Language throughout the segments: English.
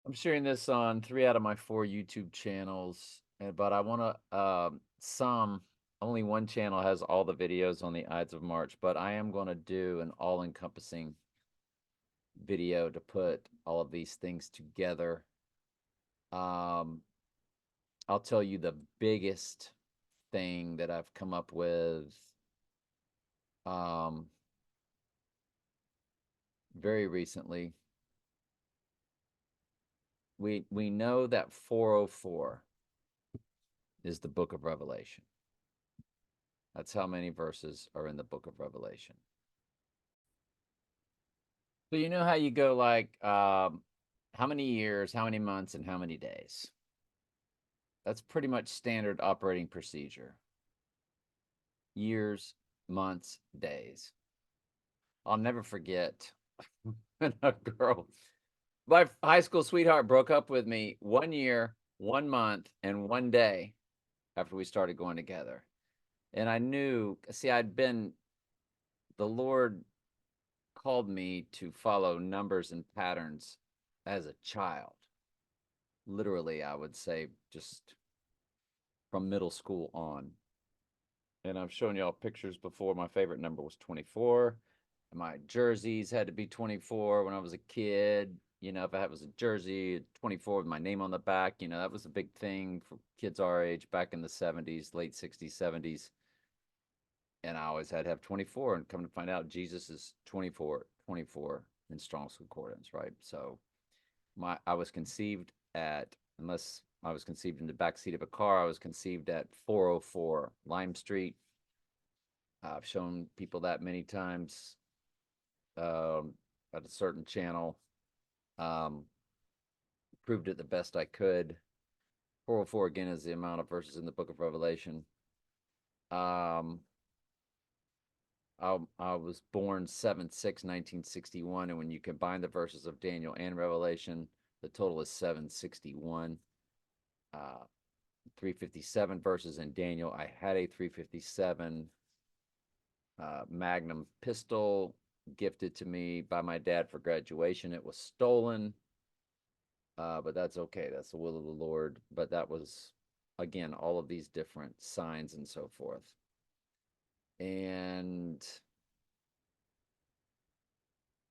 I'm sharing this on 3 out of my 4 YouTube channels, but I wanna, only one channel has all the videos on the Ides of March, but I am gonna do an all-encompassing video to put all of these things together. Um, I'll tell you the biggest thing that I've come up with, um, very recently. We know that 404 is the book of Revelation. That's how many verses are in the book of Revelation. So you know how you go like how many years, how many months, and how many days? That's pretty much standard operating procedure. Years, months, days. I'll never forget when a girl, my high school sweetheart, broke up with me 1 year, 1 month, and 1 day after we started going together. And I knew, see, the Lord called me to follow numbers and patterns as a child. Literally, I would say just from middle school on. And I've shown y'all pictures before. My favorite number was 24. My jerseys had to be 24 when I was a kid. You know, if I was a jersey, 24 with my name on the back, that was a big thing for kids our age back in the 70s, late 60s, 70s. And I always had to have 24. And come to find out, Jesus is 24, 24 in Strong's Concordance, right? So I was conceived at, unless I was conceived in the back seat of a car, I was conceived at 404 Lime Street. I've shown people that many times at a certain channel. Um, Proved it the best I could. 404 again is the amount of verses in the book of Revelation. Um, I was born 7/6, 1961, and when you combine the verses of Daniel and Revelation, the total is 761. 357 verses in Daniel. I had a 357 Magnum pistol gifted to me by my dad for graduation. It was stolen, but that's okay. That's the will of the Lord. But that was, again, all of these different signs and so forth. And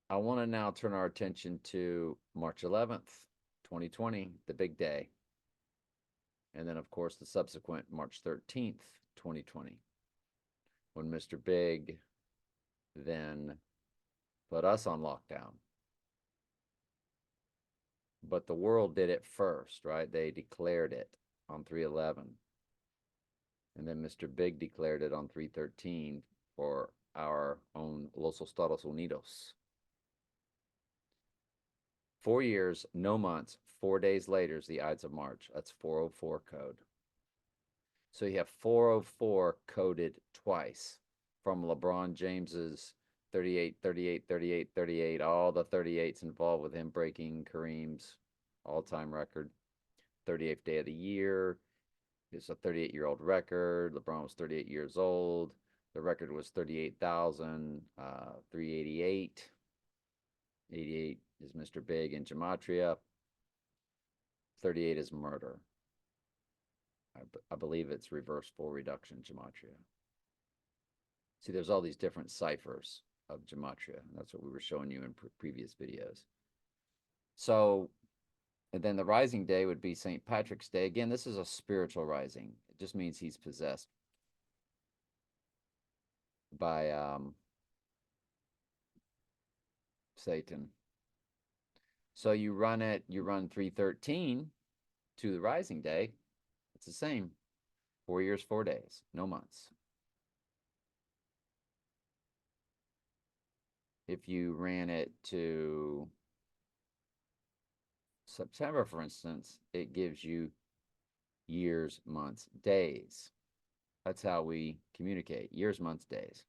I want to now turn our attention to March 11th, 2020, the big day. And then, of course, the subsequent March 13th, 2020, when Mr. Big then put us on lockdown. But the world did it first, right? They declared it on 3/11. And then Mr. Big declared it on 3/13 for our own Los Estados Unidos. 4 years, no months, 4 days later is the Ides of March. That's 404 code. So you have 404 coded twice from LeBron James's 38, 38, 38, 38, all the 38s involved with him breaking Kareem's all-time record. 38th day of the year. It's a 38-year-old record. LeBron was 38 years old. The record was 38,388. 88 is Mr. Big in Gematria. 38 is murder. I believe it's reverse full reduction Gematria. See, there's all these different ciphers of Gematria. That's what we were showing you in previous videos. So, and then the rising day would be St. Patrick's Day. Again, this is a spiritual rising. It just means he's possessed by Satan. So you run 3/13 to the rising day. It's the same. 4 years, 4 days, no months. If you ran it to September, for instance, it gives you years, months, days. That's how we communicate. Years, months, days.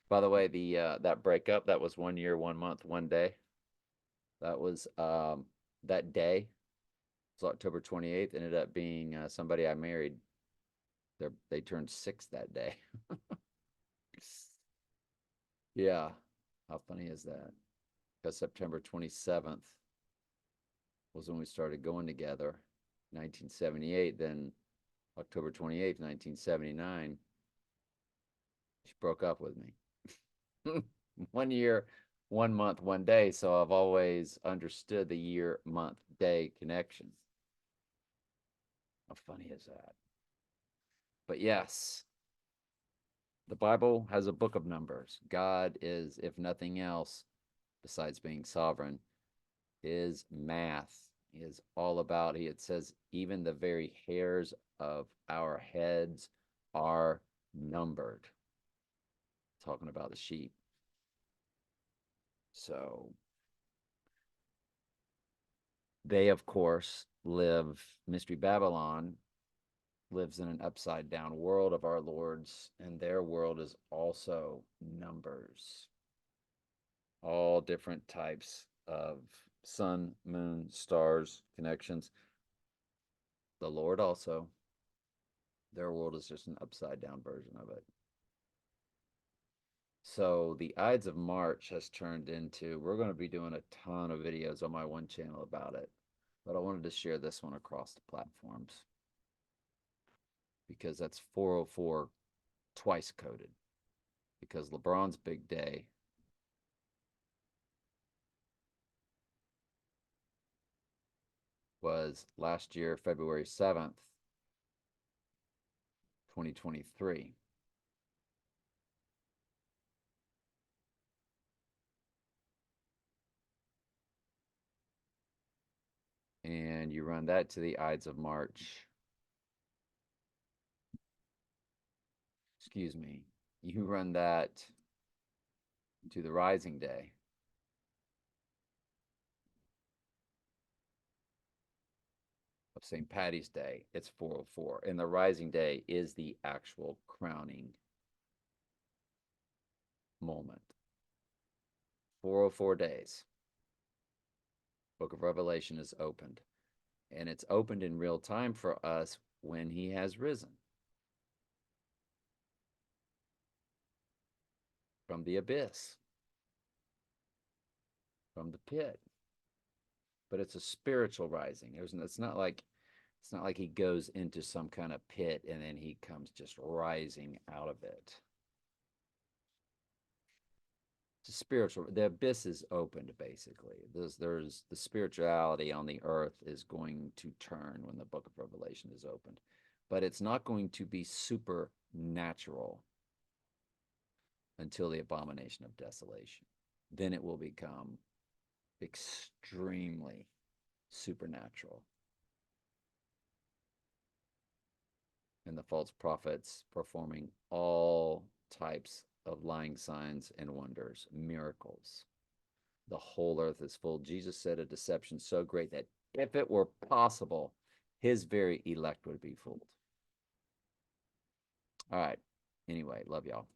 By the way, the that breakup, that was 1 year, 1 month, 1 day. That was that day. It was October 28th. Ended up being somebody I married. They turned 6 that day. Yeah. How funny is that? because September 27th was when we started going together, 1978. Then October 28th, 1979, she broke up with me. 1 year, 1 month, 1 day. So I've always understood the year, month, day connection. How funny is that? But yes, the Bible has a book of numbers. God is, if nothing else, besides being sovereign, is math. He is all about, it says, even the very hairs of our heads are numbered. Talking about the sheep. So they, of course, Mystery Babylon lives in an upside down world of our Lord's, and their world is also numbers. All different types of sun, moon, stars, connections. The Lord also, their world is just an upside down version of it. So the Ides of March has turned into, we're going to be doing a ton of videos on my one channel about it, but I wanted to share this one across the platforms because that's 404 twice coded, because LeBron's big day was last year, February 7th, 2023. And you run that to the Ides of March. Excuse me. You run that to the Rising Day. Of St. Patty's Day, it's 404. And the Rising Day is the actual crowning moment. 404 days. Book of Revelation is opened. And it's opened in real time for us when he has risen from the abyss, from the pit. But it's a spiritual rising. It's not like he goes into some kind of pit and then he comes just rising out of it. It's a spiritual, the abyss is opened basically. There's the spirituality on the earth is going to turn when the book of Revelation is opened, but it's not going to be supernatural until the abomination of desolation. Then it will become extremely supernatural. And the false prophets performing all types of lying signs and wonders, miracles. The whole earth is full. Jesus said a deception so great that if it were possible, his very elect would be fooled. All right. Anyway, love y'all.